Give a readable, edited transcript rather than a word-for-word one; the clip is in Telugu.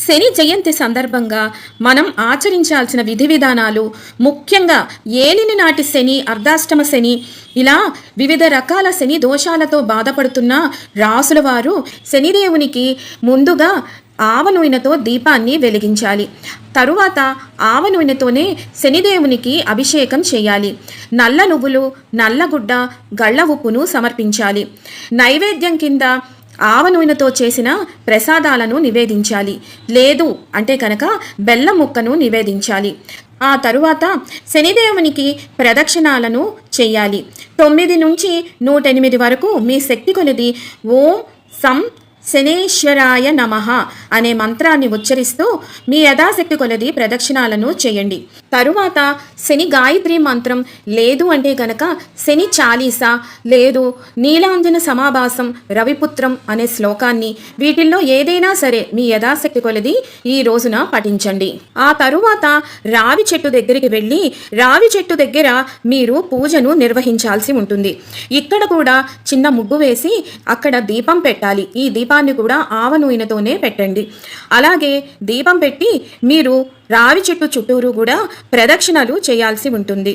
శని జయంతి సందర్భంగా మనం ఆచరించాల్సిన విధి విధానాలు, ముఖ్యంగా ఏలిని నాటి శని, అర్ధాష్టమ శని, ఇలా వివిధ రకాల శని దోషాలతో బాధపడుతున్న రాసుల వారు శనిదేవునికి ముందుగా ఆవ నూనెతో దీపాన్ని వెలిగించాలి. తరువాత ఆవ నూనెతోనే శనిదేవునికి అభిషేకం చేయాలి. నల్ల నువ్వులు, నల్లగుడ్డ, గళ్ళ ఉప్పును సమర్పించాలి. నైవేద్యం కింద ఆవ నూనెతో చేసిన ప్రసాదాలను నివేదించాలి. లేదు అంటే కనుక బెల్లం ముక్కను నివేదించాలి. ఆ తరువాత శనిదేవునికి ప్రదక్షిణాలను చేయాలి. 9 నుంచి 108 వరకు మీ శక్తి కొలది ఓం సం శనేశ్వరాయ నమః అనే మంత్రాన్ని ఉచ్చరిస్తూ మీ యథాశక్తి కొలది ప్రదక్షిణాలను చేయండి. తరువాత శని గాయత్రి మంత్రం, లేదు అంటే గనక శని చాలీసా, లేదు నీలాంజన సమాభాసం, రవిపుత్రం అనే శ్లోకాన్ని, వీటిల్లో ఏదైనా సరే మీ యథాశక్తి కొలది ఈ రోజున పఠించండి. ఆ తరువాత రావి చెట్టు దగ్గరికి వెళ్ళి రావి చెట్టు దగ్గర మీరు పూజను నిర్వహించాల్సి ఉంటుంది. ఇక్కడ కూడా చిన్న ముగ్గు వేసి అక్కడ దీపం పెట్టాలి. ఈ దీపాన్ని కూడా ఆవ నూనెతోనే పెట్టండి. అలాగే దీపం పెట్టి మీరు రావి చెట్టు చుట్టూరు కూడా ప్రదక్షిణలు చేయాల్సి ఉంటుంది.